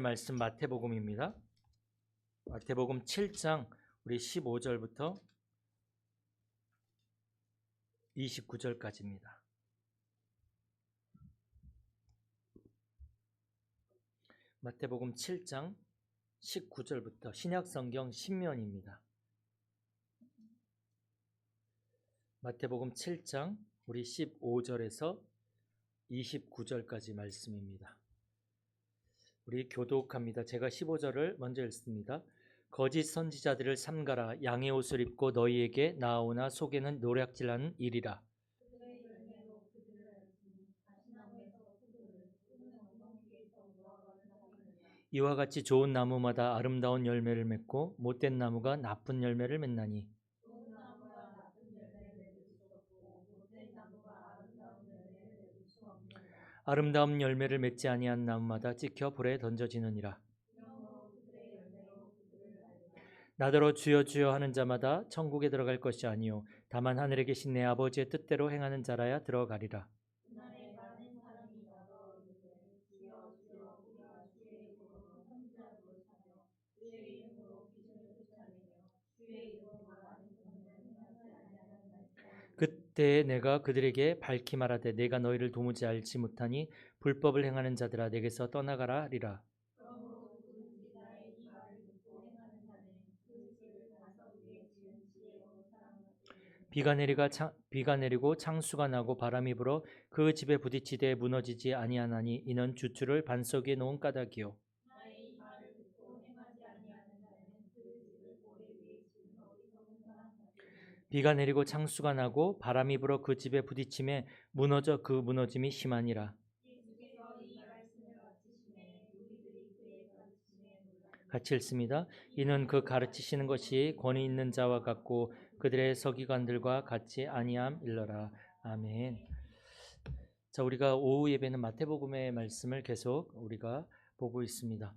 말씀 마태복음입니다. 마태복음 7장 우리 15절부터 29절까지입니다. 마태복음 7장 19절부터 신약성경 신면입니다. 마태복음 7장 우리 15절에서 29절까지 말씀입니다. 우리 교독합니다. 제가 15절을 먼저 읽습니다. 거짓 선지자들을 삼가라. 양의 옷을 입고 너희에게 나아오나 속에는 노략질하는 일이라. 이와 같이 좋은 나무마다 아름다운 열매를 맺고 못된 나무가 나쁜 열매를 맺나니 아름다운 열매를 맺지 아니한 나무마다 찍혀 불에 던져지느니라. 나더러 주여 주여 하는 자마다 천국에 들어갈 것이 아니요 다만 하늘에 계신 내 아버지의 뜻대로 행하는 자라야 들어가리라. 그때 내가 그들에게 밝히 말하되 내가 너희를 도무지 알지 못하니 불법을 행하는 자들아 내게서 떠나가라 하리라. 비가 내리고 창수가 나고 바람이 불어 그 집에 부딪히되 무너지지 아니하나니 이는 주추를 반석 위에 놓은 까닭이요. 비가 내리고 창수가 나고 바람이 불어 그 집에 부딪힘에 무너져 그 무너짐이 심하니라. 같이 읽습니다. 이는 그 가르치시는 것이 권위 있는 자와 같고 그들의 서기관들과 같이 아니함 일러라. 아멘. 자, 우리가 오후 예배는 마태복음의 말씀을 계속 우리가 보고 있습니다.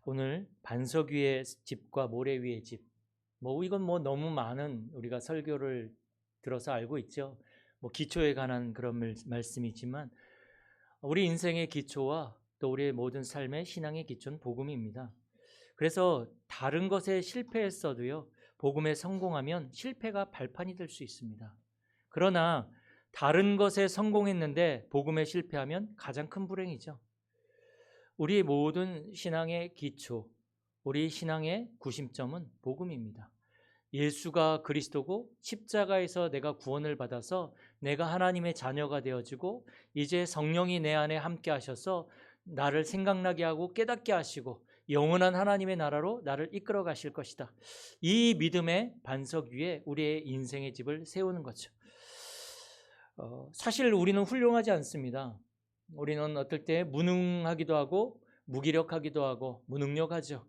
오늘 반석 위의 집과 모래 위의 집. 이건 너무 많은 우리가 설교를 들어서 알고 있죠. 기초에 관한 그런 말씀이지만 우리 인생의 기초와 또 우리의 모든 삶의 신앙의 기초는 복음입니다. 그래서 다른 것에 실패했어도요, 복음에 성공하면 실패가 발판이 될 수 있습니다. 그러나 다른 것에 성공했는데 복음에 실패하면 가장 큰 불행이죠. 우리 모든 신앙의 기초, 우리 신앙의 구심점은 복음입니다. 예수가 그리스도고 십자가에서 내가 구원을 받아서 내가 하나님의 자녀가 되어지고 이제 성령이 내 안에 함께 하셔서 나를 생각나게 하고 깨닫게 하시고 영원한 하나님의 나라로 나를 이끌어 가실 것이다. 이 믿음의 반석 위에 우리의 인생의 집을 세우는 거죠. 사실 우리는 훌륭하지 않습니다. 우리는 어떨 때 무능하기도 하고 무기력하기도 하고 무능력하죠.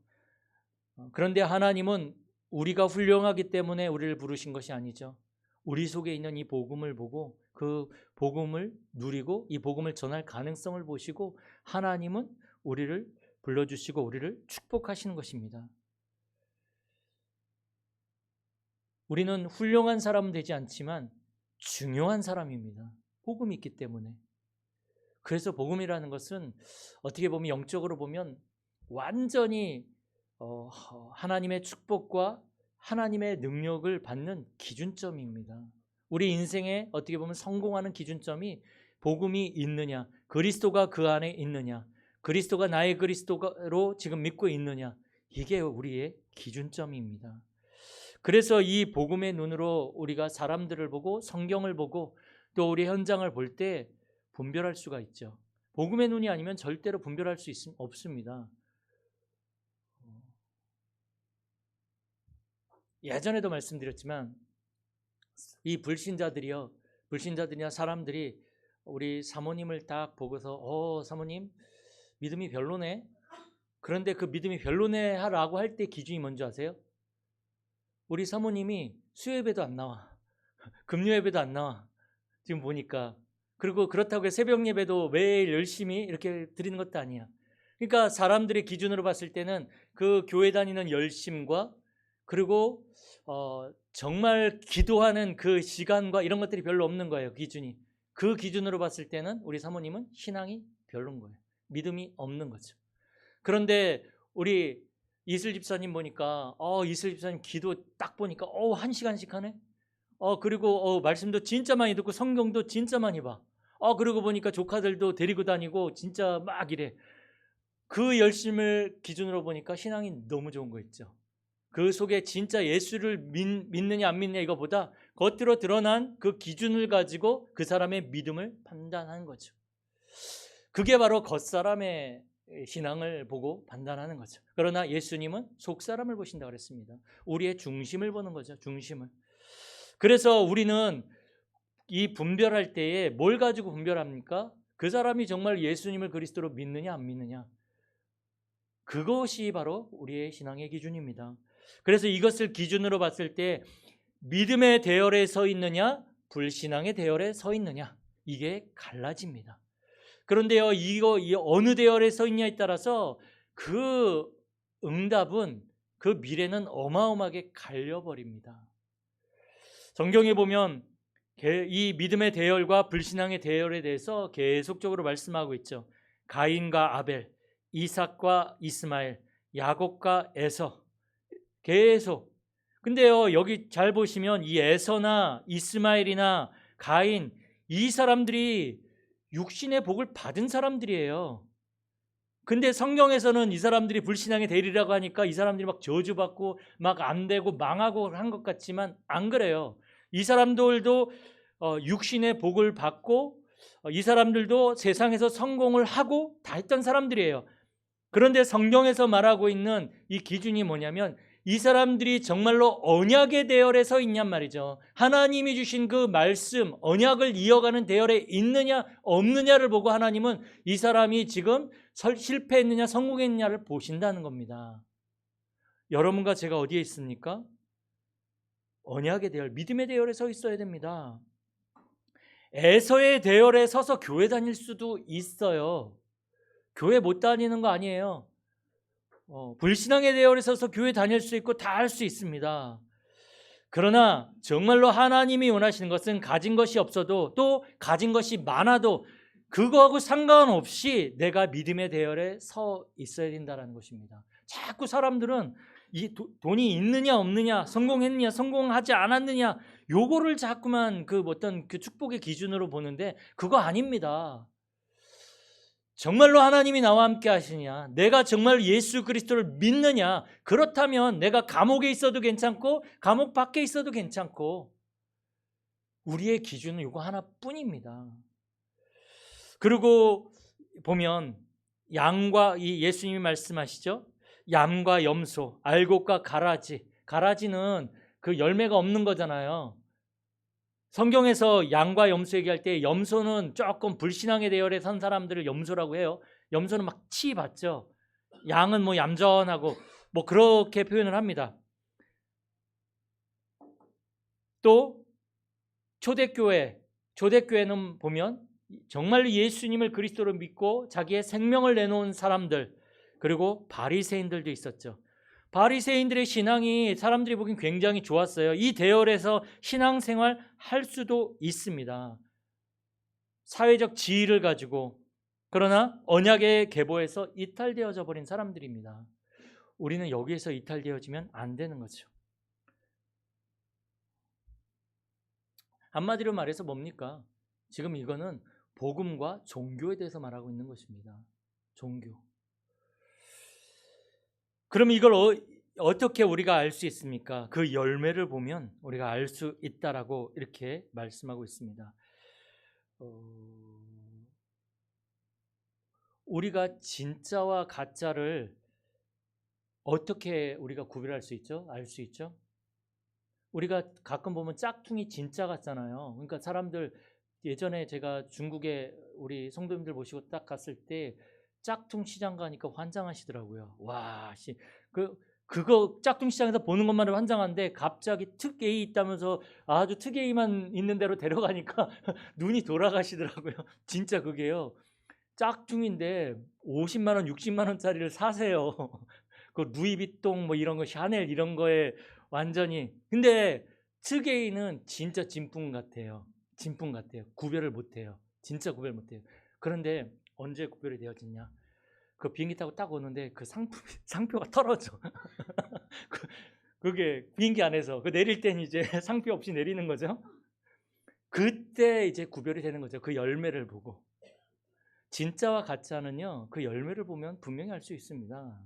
그런데 하나님은 우리가 훌륭하기 때문에 우리를 부르신 것이 아니죠. 우리 속에 있는 이 복음을 보고 그 복음을 누리고 이 복음을 전할 가능성을 보시고 하나님은 우리를 불러주시고 우리를 축복하시는 것입니다. 우리는 훌륭한 사람은 되지 않지만 중요한 사람입니다. 복음이 있기 때문에. 그래서 복음이라는 것은 어떻게 보면 영적으로 보면 완전히 하나님의 축복과 하나님의 능력을 받는 기준점입니다. 우리 인생에 어떻게 보면 성공하는 기준점이 복음이 있느냐, 그리스도가 그 안에 있느냐, 그리스도가 나의 그리스도로 지금 믿고 있느냐, 이게 우리의 기준점입니다. 그래서 이 복음의 눈으로 우리가 사람들을 보고 성경을 보고 또 우리 현장을 볼 때 분별할 수가 있죠. 복음의 눈이 아니면 절대로 분별할 수 없습니다. 예전에도 말씀드렸지만 이 불신자들이나 사람들이 우리 사모님을 딱 보고서 사모님 믿음이 별로네. 그런데 그 믿음이 별로네 하라고 할 때 기준이 뭔지 아세요? 우리 사모님이 수요예배도 안 나와. 금요예배도 안 나와. 지금 보니까. 그리고 그렇다고 해서 새벽 예배도 매일 열심히 이렇게 드리는 것도 아니야. 그러니까 사람들의 기준으로 봤을 때는 그 교회 다니는 열심과 그리고 정말 기도하는 그 시간과 이런 것들이 별로 없는 거예요. 기준이. 그 기준으로 봤을 때는 우리 사모님은 신앙이 별로인 거예요. 믿음이 없는 거죠. 그런데 우리 이슬 집사님 보니까 이슬 집사님 기도 딱 보니까 1시간씩 하네. 그리고 말씀도 진짜 많이 듣고 성경도 진짜 많이 봐. 그러고 보니까 조카들도 데리고 다니고 진짜 막 이래. 그 열심을 기준으로 보니까 신앙이 너무 좋은 거 있죠. 그 속에 진짜 예수를 믿느냐 안 믿느냐 이거보다 겉으로 드러난 그 기준을 가지고 그 사람의 믿음을 판단하는 거죠. 그게 바로 겉사람의 신앙을 보고 판단하는 거죠. 그러나 예수님은 속사람을 보신다고 그랬습니다. 우리의 중심을 보는 거죠. 중심을. 그래서 우리는 이 분별할 때에 뭘 가지고 분별합니까? 그 사람이 정말 예수님을 그리스도로 믿느냐 안 믿느냐. 그것이 바로 우리의 신앙의 기준입니다. 그래서 이것을 기준으로 봤을 때 믿음의 대열에 서 있느냐 불신앙의 대열에 서 있느냐 이게 갈라집니다. 그런데요, 이 어느 대열에 서 있냐에 따라서 그 응답은 그 미래는 어마어마하게 갈려버립니다. 성경에 보면 이 믿음의 대열과 불신앙의 대열에 대해서 계속적으로 말씀하고 있죠. 가인과 아벨, 이삭과 이스마엘, 야곱과 에서 계속. 근데요, 여기 잘 보시면 이 에서나 이스마엘이나 가인 이 사람들이 육신의 복을 받은 사람들이에요. 근데 성경에서는 이 사람들이 불신앙의 대리라고 하니까 이 사람들이 막 저주받고 막 안 되고 망하고 한 것 같지만 안 그래요. 이 사람들도 육신의 복을 받고 이 사람들도 세상에서 성공을 하고 다 했던 사람들이에요. 그런데 성경에서 말하고 있는 이 기준이 뭐냐면 이 사람들이 정말로 언약의 대열에 서 있냔 말이죠. 하나님이 주신 그 말씀, 언약을 이어가는 대열에 있느냐 없느냐를 보고 하나님은 이 사람이 지금 실패했느냐 성공했느냐를 보신다는 겁니다. 여러분과 제가 어디에 있습니까? 언약의 대열, 믿음의 대열에 서 있어야 됩니다. 에서의 대열에 서서 교회 다닐 수도 있어요. 교회 못 다니는 거 아니에요. 불신앙의 대열에 서서 교회 다닐 수 있고 다 할 수 있습니다. 그러나 정말로 하나님이 원하시는 것은 가진 것이 없어도 또 가진 것이 많아도 그거하고 상관없이 내가 믿음의 대열에 서 있어야 된다는 것입니다. 자꾸 사람들은 이 돈이 있느냐 없느냐, 성공했느냐 성공하지 않았느냐 요거를 자꾸만 그 어떤 그 축복의 기준으로 보는데 그거 아닙니다. 정말로 하나님이 나와 함께 하시냐, 내가 정말 예수 그리스도를 믿느냐, 그렇다면 내가 감옥에 있어도 괜찮고 감옥 밖에 있어도 괜찮고 우리의 기준은 이거 하나뿐입니다. 그리고 보면 양과 이 예수님이 말씀하시죠. 양과 염소, 알곡과 가라지. 가라지는 그 열매가 없는 거잖아요. 성경에서 양과 염소 얘기할 때 염소는 조금 불신앙의 대열에 선 사람들을 염소라고 해요. 염소는 막 치받죠. 양은 뭐 얌전하고 뭐 그렇게 표현을 합니다. 또 초대교회는 보면 정말 예수님을 그리스도로 믿고 자기의 생명을 내놓은 사람들, 그리고 바리새인들도 있었죠. 바리새인들의 신앙이 사람들이 보기엔 굉장히 좋았어요. 이 대열에서 신앙생활 할 수도 있습니다. 사회적 지위를 가지고. 그러나 언약의 계보에서 이탈되어져 버린 사람들입니다. 우리는 여기에서 이탈되어지면 안 되는 거죠. 한마디로 말해서 뭡니까? 지금 이거는 복음과 종교에 대해서 말하고 있는 것입니다. 종교. 그럼 이걸 어떻게 우리가 알 수 있습니까? 그 열매를 보면 우리가 알 수 있다라고 이렇게 말씀하고 있습니다. 우리가 진짜와 가짜를 어떻게 우리가 구별할 수 있죠? 알 수 있죠? 우리가 가끔 보면 짝퉁이 진짜 같잖아요. 그러니까 사람들 예전에 제가 중국에 우리 성도님들 모시고 딱 갔을 때 짝퉁 시장 가니까 환장하시더라고요. 와, 그거 짝퉁 시장에서 보는 것만으로 환장한데 갑자기 특A이 있다면서 아주 특A만 있는 데로 데려가니까 눈이 돌아가시더라고요. 진짜 그게요. 짝퉁인데 50만 원, 60만 원짜리를 사세요. 그 루이비통 뭐 이런 거 샤넬 이런 거에 완전히. 근데 특A는 진짜 진품 같아요. 진품 같아요. 구별을 못 해요. 진짜 구별 못 해요. 그런데 언제 구별이 되어지냐? 그 비행기 타고 딱 오는데 그 상표가 떨어져. 그게 비행기 안에서 그 내릴 땐 이제 상표 없이 내리는 거죠. 그때 이제 구별이 되는 거죠. 그 열매를 보고. 진짜와 가짜는요, 그 열매를 보면 분명히 알 수 있습니다.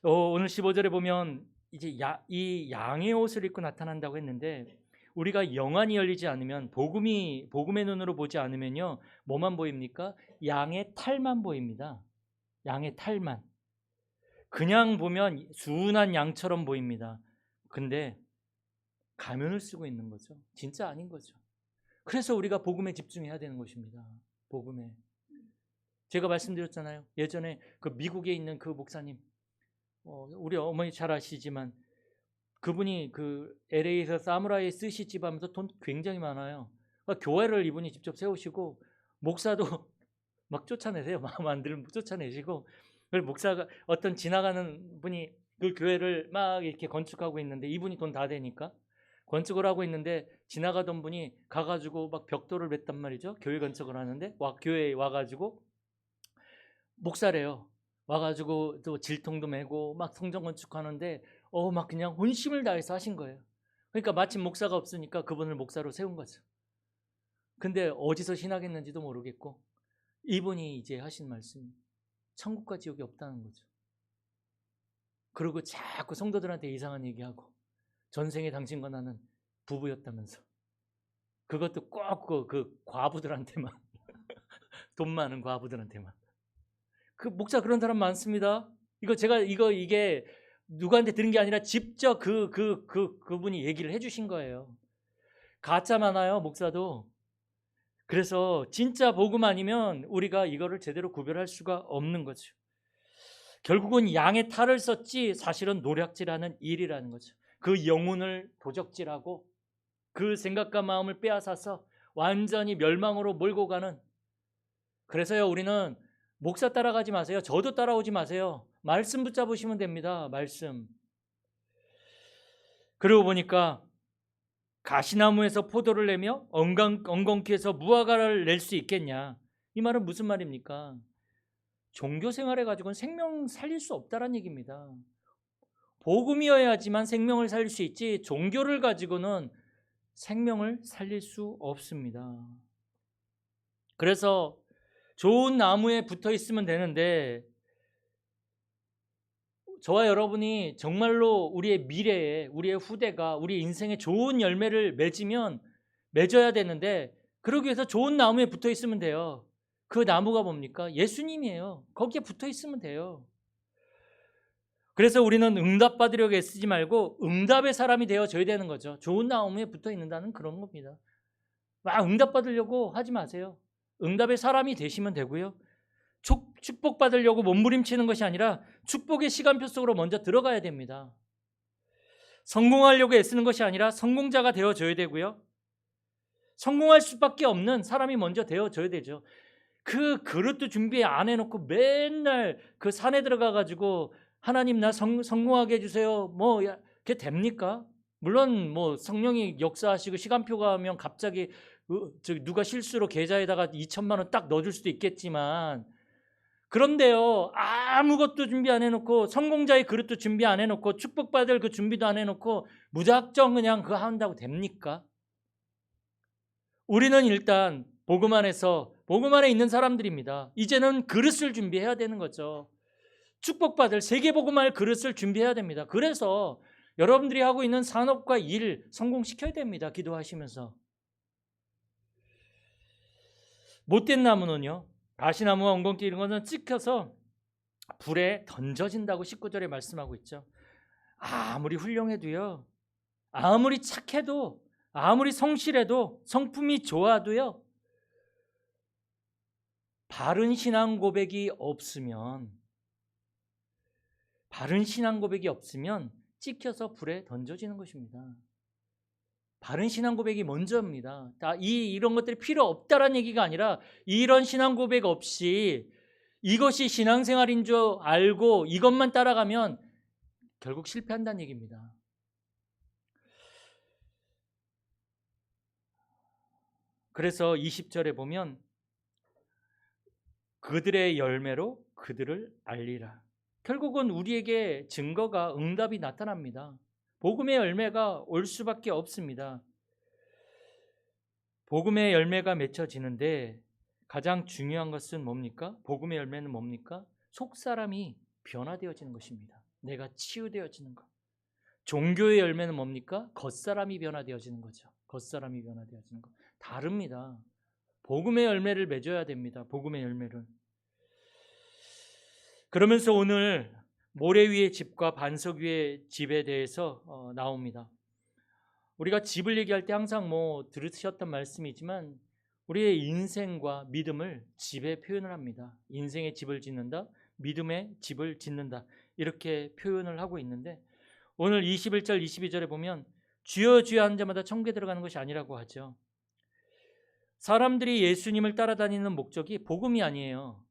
오늘 15절에 보면 이제 이 양의 옷을 입고 나타난다고 했는데, 우리가 영안이 열리지 않으면, 복음의 눈으로 보지 않으면요, 뭐만 보입니까? 양의 탈만 보입니다. 양의 탈만. 그냥 보면 순한 양처럼 보입니다. 근데 가면을 쓰고 있는 거죠. 진짜 아닌 거죠. 그래서 우리가 복음에 집중해야 되는 것입니다. 복음에. 제가 말씀드렸잖아요. 예전에 그 미국에 있는 그 목사님, 우리 어머니 잘 아시지만 그분이 그 LA에서 사무라이 스시집 하면서 돈 굉장히 많아요. 그러니까 교회를 이분이 직접 세우시고, 목사도 막 쫓아내세요. 마음 안 들면 쫓아내시고, 그리고 목사가 어떤 지나가는 분이 그 교회를 막 이렇게 건축하고 있는데, 이분이 돈 다 되니까 건축을 하고 있는데, 지나가던 분이 가가지고 막 벽돌을 맸단 말이죠. 교회 건축을 하는데 교회에 와가지고, 목사래요. 와가지고 또 질통도 메고 막 성전 건축하는데 막 그냥 혼심을 다해서 하신 거예요. 그러니까 마침 목사가 없으니까 그분을 목사로 세운 거죠. 근데 어디서 신학했는지도 모르겠고, 이분이 이제 하신 말씀이 천국과 지옥이 없다는 거죠. 그리고 자꾸 성도들한테 이상한 얘기하고, 전생에 당신과 나는 부부였다면서, 그것도 꼭 그 과부들한테만 돈 많은 과부들한테만. 그 목사 그런 사람 많습니다. 이게 누구한테 들은 게 아니라 직접 그분이 얘기를 해주신 거예요. 가짜 많아요, 목사도. 그래서 진짜 복음 아니면 우리가 이거를 제대로 구별할 수가 없는 거죠. 결국은 양의 탈을 썼지 사실은 노략질하는 일이라는 거죠. 그 영혼을 도적질하고 그 생각과 마음을 빼앗아서 완전히 멸망으로 몰고 가는. 그래서요, 우리는 목사 따라가지 마세요. 저도 따라오지 마세요. 말씀 붙잡으시면 됩니다. 말씀. 그러고 보니까 가시나무에서 포도를 내며 엉겅퀴에서 무화과를 낼 수 있겠냐. 이 말은 무슨 말입니까? 종교 생활해 가지고는 생명 살릴 수 없다는 얘기입니다. 복음이어야지만 생명을 살릴 수 있지, 종교를 가지고는 생명을 살릴 수 없습니다. 그래서 좋은 나무에 붙어 있으면 되는데, 저와 여러분이 정말로 우리의 미래에, 우리의 후대가, 우리 인생에 좋은 열매를 맺어야 되는데, 그러기 위해서 좋은 나무에 붙어 있으면 돼요. 그 나무가 뭡니까? 예수님이에요. 거기에 붙어 있으면 돼요. 그래서 우리는 응답받으려고 애쓰지 말고 응답의 사람이 되어줘야 되는 거죠. 좋은 나무에 붙어 있는다는 그런 겁니다. 막 응답받으려고 하지 마세요. 응답의 사람이 되시면 되고요. 축복받으려고 몸부림치는 것이 아니라 축복의 시간표 속으로 먼저 들어가야 됩니다. 성공하려고 애쓰는 것이 아니라 성공자가 되어줘야 되고요. 성공할 수밖에 없는 사람이 먼저 되어줘야 되죠. 그 그릇도 준비 안 해놓고 맨날 그 산에 들어가가지고 하나님 나 성공하게 해주세요. 뭐 그게 됩니까? 물론 뭐 성령이 역사하시고 시간표가 하면 갑자기 누가 실수로 계좌에다가 2천만 원 딱 넣어줄 수도 있겠지만, 그런데요, 아무것도 준비 안 해놓고, 성공자의 그릇도 준비 안 해놓고, 축복받을 그 준비도 안 해놓고 무작정 그냥 그거 한다고 됩니까? 우리는 일단 복음 안에 있는 사람들입니다. 이제는 그릇을 준비해야 되는 거죠. 축복받을 세계복음할 그릇을 준비해야 됩니다. 그래서 여러분들이 하고 있는 산업과 일 성공시켜야 됩니다. 기도하시면서. 못된 나무는요, 가시나무와 엉겅퀴 이런 것은 찍혀서 불에 던져진다고 19절에 말씀하고 있죠. 아무리 훌륭해도요, 아무리 착해도, 아무리 성실해도, 성품이 좋아도요, 바른 신앙 고백이 없으면 찍혀서 불에 던져지는 것입니다. 바른 신앙 고백이 먼저입니다. 이런 것들이 필요 없다라는 얘기가 아니라, 이런 신앙 고백 없이 이것이 신앙생활인 줄 알고 이것만 따라가면 결국 실패한다는 얘기입니다. 그래서 20절에 보면 그들의 열매로 그들을 알리라. 결국은 우리에게 증거가 응답이 나타납니다. 복음의 열매가 올 수밖에 없습니다. 복음의 열매가 맺혀지는데 가장 중요한 것은 뭡니까? 복음의 열매는 뭡니까? 속사람이 변화되어지는 것입니다. 내가 치유되어지는 것. 종교의 열매는 뭡니까? 겉사람이 변화되어지는 거죠. 겉사람이 변화되어지는 것. 다릅니다. 복음의 열매를 맺어야 됩니다. 복음의 열매를. 그러면서 오늘 모래 위의 집과 반석 위의 집에 대해서 나옵니다. 우리가 집을 얘기할 때 항상 들으셨던 말씀이지만 우리의 인생과 믿음을 집에 표현을 합니다. 인생의 집을 짓는다, 믿음의 집을 짓는다, 이렇게 표현을 하고 있는데 오늘 21절 22절에 보면 주여 주여 하는 자마다 천국에 들어가는 것이 아니라고 하죠. 사람들이 예수님을 따라다니는 목적이 복음이 아니에요.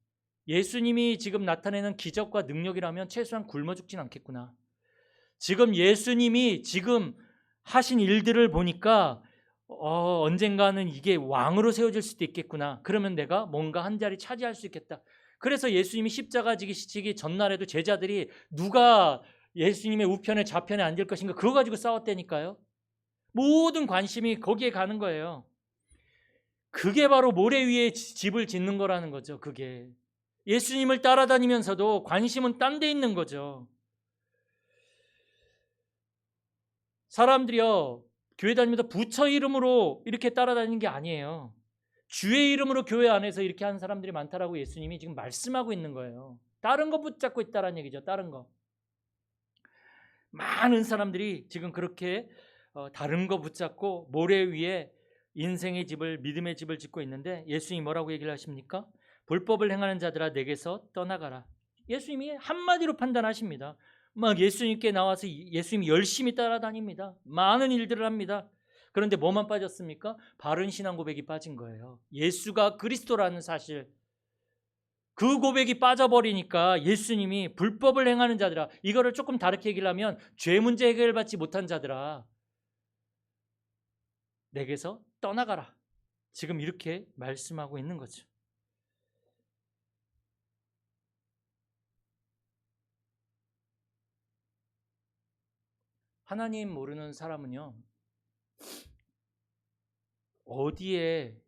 예수님이 지금 나타내는 기적과 능력이라면 최소한 굶어 죽진 않겠구나. 지금 예수님이 지금 하신 일들을 보니까 언젠가는 이게 왕으로 세워질 수도 있겠구나. 그러면 내가 뭔가 한 자리 차지할 수 있겠다. 그래서 예수님이 십자가 지기 전날에도 제자들이 누가 예수님의 우편에 좌편에 앉을 것인가 그거 가지고 싸웠다니까요. 모든 관심이 거기에 가는 거예요. 그게 바로 모래 위에 집을 짓는 거라는 거죠. 그게 예수님을 따라다니면서도 관심은 딴 데 있는 거죠. 사람들이요 교회 다니면서 부처 이름으로 이렇게 따라다니는 게 아니에요. 주의 이름으로 교회 안에서 이렇게 하는 사람들이 많다라고 예수님이 지금 말씀하고 있는 거예요. 다른 거 붙잡고 있다라는 얘기죠. 다른 거. 많은 사람들이 지금 그렇게 다른 거 붙잡고 모래 위에 인생의 집을 믿음의 집을 짓고 있는데 예수님이 뭐라고 얘기를 하십니까? 불법을 행하는 자들아 내게서 떠나가라. 예수님이 한마디로 판단하십니다. 막 예수님께 나와서 예수님이 열심히 따라다닙니다. 많은 일들을 합니다. 그런데 뭐만 빠졌습니까? 바른 신앙 고백이 빠진 거예요. 예수가 그리스도라는 사실. 그 고백이 빠져버리니까 예수님이 불법을 행하는 자들아, 이거를 조금 다르게 얘기를 하면 죄 문제 해결받지 못한 자들아 내게서 떠나가라. 지금 이렇게 말씀하고 있는 거죠. 하나님 모르는 사람은요 어디에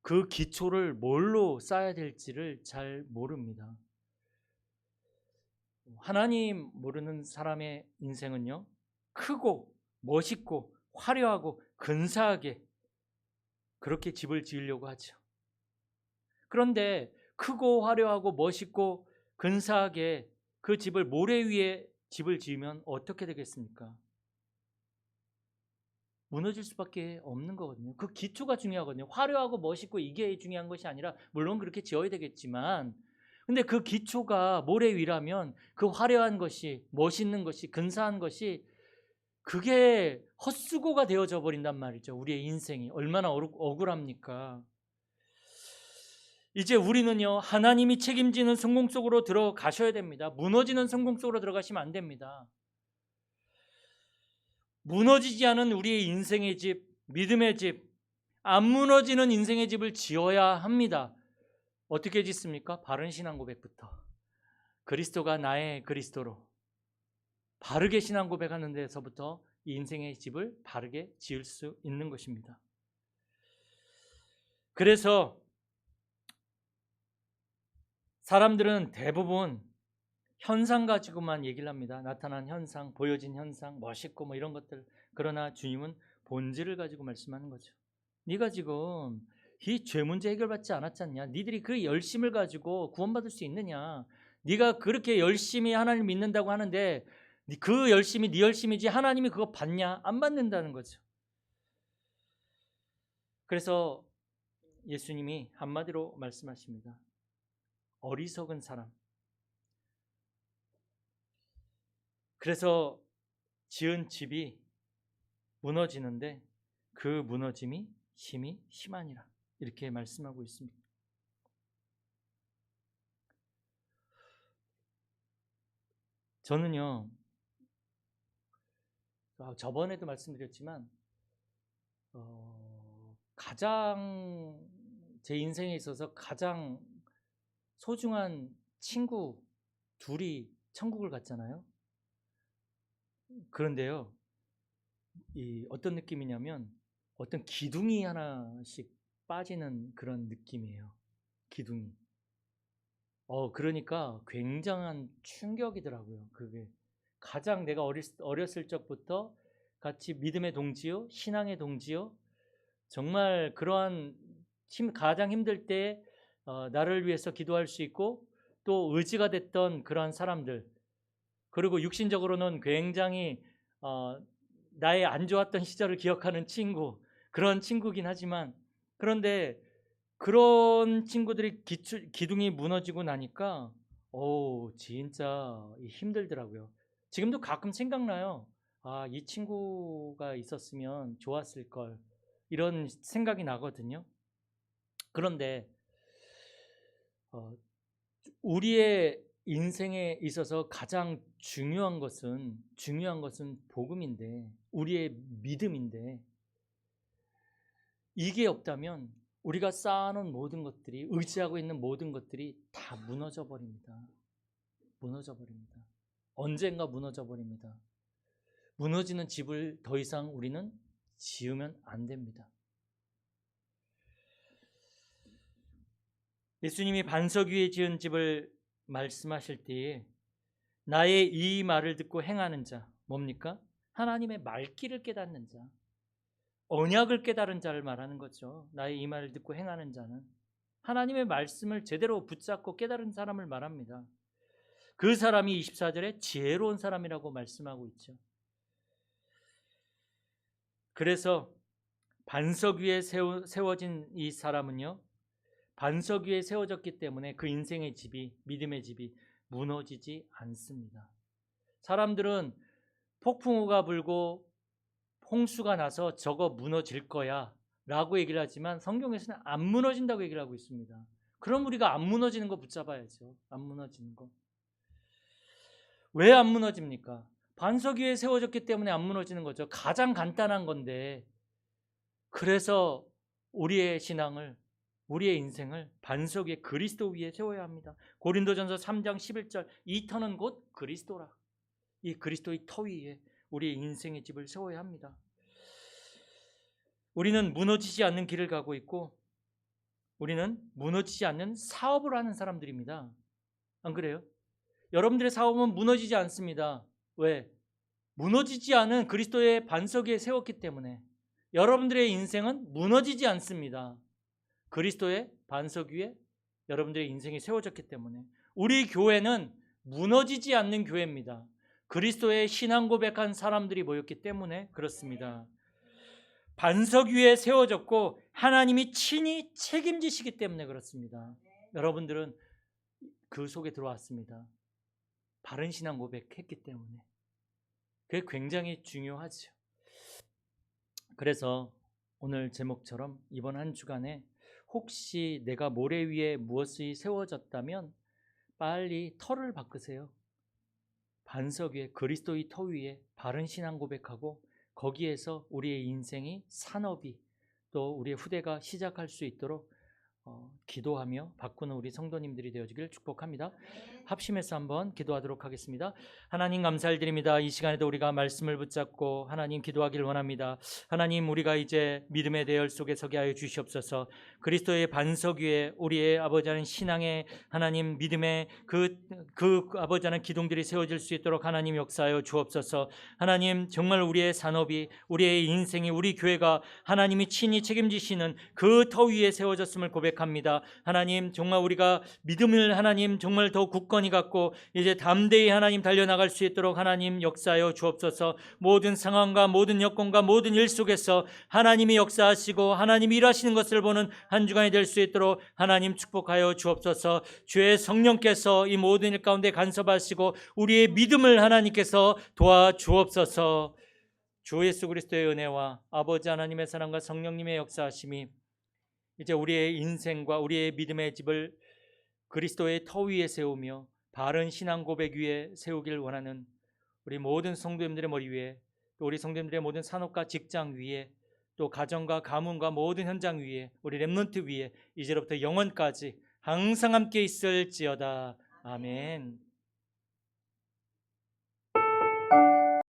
그 기초를 뭘로 쌓아야 될지를 잘 모릅니다. 하나님 모르는 사람의 인생은요 크고 멋있고 화려하고 근사하게 그렇게 집을 지으려고 하죠. 그런데 크고 화려하고 멋있고 근사하게 그 집을 모래 위에 집을 지으면 어떻게 되겠습니까? 무너질 수밖에 없는 거거든요. 그 기초가 중요하거든요. 화려하고 멋있고 이게 중요한 것이 아니라 물론 그렇게 지어야 되겠지만 근데 그 기초가 모래 위라면 그 화려한 것이 멋있는 것이 근사한 것이 그게 헛수고가 되어져 버린단 말이죠. 우리의 인생이 얼마나 억울합니까? 이제 우리는요 하나님이 책임지는 성공 속으로 들어가셔야 됩니다. 무너지는 성공 속으로 들어가시면 안 됩니다. 무너지지 않은 우리의 인생의 집, 믿음의 집, 안 무너지는 인생의 집을 지어야 합니다. 어떻게 짓습니까? 바른 신앙 고백부터. 그리스도가 나의 그리스도로 바르게 신앙 고백하는 데서부터 이 인생의 집을 바르게 지을 수 있는 것입니다. 그래서 사람들은 대부분 현상 가지고만 얘기를 합니다. 나타난 현상, 보여진 현상, 멋있고 이런 것들. 그러나 주님은 본질을 가지고 말씀하는 거죠. 네가 지금 이 죄 문제 해결받지 않았잖냐? 니들이 그 열심을 가지고 구원받을 수 있느냐? 네가 그렇게 열심히 하나님 믿는다고 하는데 그 열심이 네 열심이지 하나님이 그거 받냐? 안 받는다는 거죠. 그래서 예수님이 한마디로 말씀하십니다. 어리석은 사람. 그래서 지은 집이 무너지는데 그 무너짐이 힘이 심하니라. 이렇게 말씀하고 있습니다. 저는요 저번에도 말씀드렸지만 가장 제 인생에 있어서 가장 소중한 친구 둘이 천국을 갔잖아요. 그런데요, 이 어떤 느낌이냐면 어떤 기둥이 하나씩 빠지는 그런 느낌이에요. 기둥이. 그러니까 굉장한 충격이더라고요. 그게 가장 내가 어렸을 적부터 같이 믿음의 동지요, 신앙의 동지요, 정말 그러한 가장 힘들 때 나를 위해서 기도할 수 있고 또 의지가 됐던 그러한 사람들, 그리고 육신적으로는 굉장히 나의 안 좋았던 시절을 기억하는 친구, 그런 친구긴 하지만, 그런데 그런 친구들이 기둥이 무너지고 나니까 진짜 힘들더라고요. 지금도 가끔 생각나요. 이 친구가 있었으면 좋았을 걸, 이런 생각이 나거든요. 그런데 우리의 인생에 있어서 가장 중요한 것은 복음인데, 우리의 믿음인데, 이게 없다면 우리가 쌓아놓은 모든 것들이, 의지하고 있는 모든 것들이 다 무너져 버립니다. 무너져 버립니다. 언젠가 무너져 버립니다. 무너지는 집을 더 이상 우리는 지으면 안 됩니다. 예수님이 반석 위에 지은 집을 말씀하실 때에 나의 이 말을 듣고 행하는 자, 뭡니까? 하나님의 말귀를 깨닫는 자, 언약을 깨달은 자를 말하는 거죠. 나의 이 말을 듣고 행하는 자는 하나님의 말씀을 제대로 붙잡고 깨달은 사람을 말합니다. 그 사람이 24절에 지혜로운 사람이라고 말씀하고 있죠. 그래서 반석 위에 세워진 이 사람은요, 반석 위에 세워졌기 때문에 그 인생의 집이, 믿음의 집이 무너지지 않습니다. 사람들은 폭풍우가 불고 홍수가 나서 저거 무너질 거야 라고 얘기를 하지만 성경에서는 안 무너진다고 얘기를 하고 있습니다. 그럼 우리가 안 무너지는 거 붙잡아야죠. 안 무너지는 거. 왜 안 무너집니까? 반석 위에 세워졌기 때문에 안 무너지는 거죠. 가장 간단한 건데, 그래서 우리의 신앙을, 우리의 인생을 반석 위에, 그리스도 위에 세워야 합니다. 고린도전서 3장 11절, 이 터는 곧 그리스도라. 이 그리스도의 터 위에 우리의 인생의 집을 세워야 합니다. 우리는 무너지지 않는 길을 가고 있고, 우리는 무너지지 않는 사업을 하는 사람들입니다. 안 그래요? 여러분들의 사업은 무너지지 않습니다. 왜? 무너지지 않은 그리스도의 반석 위에 세웠기 때문에. 여러분들의 인생은 무너지지 않습니다. 그리스도의 반석 위에 여러분들의 인생이 세워졌기 때문에. 우리 교회는 무너지지 않는 교회입니다. 그리스도의 신앙 고백한 사람들이 모였기 때문에 그렇습니다. 반석 위에 세워졌고 하나님이 친히 책임지시기 때문에 그렇습니다. 여러분들은 그 속에 들어왔습니다. 바른 신앙 고백했기 때문에. 그게 굉장히 중요하죠. 그래서 오늘 제목처럼 이번 한 주간에 혹시 내가 모래 위에 무엇이 세워졌다면 빨리 터를 바꾸세요. 반석 위에, 그리스도의 터 위에 바른 신앙 고백하고 거기에서 우리의 인생이, 산업이, 또 우리의 후대가 시작할 수 있도록 기도하며 바꾸는 우리 성도님들이 되어지기를 축복합니다. 합심해서 한번 기도하도록 하겠습니다. 하나님 감사드립니다. 이 시간에도 우리가 말씀을 붙잡고 하나님 기도하기를 원합니다. 하나님, 우리가 이제 믿음의 대열 속에 서게 하여 주시옵소서. 그리스도의 반석 위에 우리의 아버지 하는 신앙의, 하나님 믿음의 그 아버지 하는 기둥들이 세워질 수 있도록 하나님 역사하여 주옵소서. 하나님, 정말 우리의 산업이, 우리의 인생이, 우리 교회가 하나님이 친히 책임지시는 그 터 위에 세워졌음을 고백합니다. 하나님, 정말 우리가 믿음을 하나님 정말 더 굳건히 갖고 이제 담대히 하나님 달려나갈 수 있도록 하나님 역사하여 주옵소서. 모든 상황과 모든 여건과 모든 일 속에서 하나님이 역사하시고 하나님이 일하시는 것을 보는 한 주간이 될 수 있도록 하나님 축복하여 주옵소서. 주의 성령께서 이 모든 일 가운데 간섭하시고 우리의 믿음을 하나님께서 도와주옵소서. 주 예수 그리스도의 은혜와 아버지 하나님의 사랑과 성령님의 역사하심이 이제 우리의 인생과 우리의 믿음의 집을 그리스도의 터 위에 세우며 바른 신앙 고백 위에 세우길 원하는 우리 모든 성도님들의 머리 위에, 또 우리 성도님들의 모든 산업과 직장 위에, 또 가정과 가문과 모든 현장 위에, 우리 렘넌트 위에 이제로부터 영원까지 항상 함께 있을지어다. 아멘.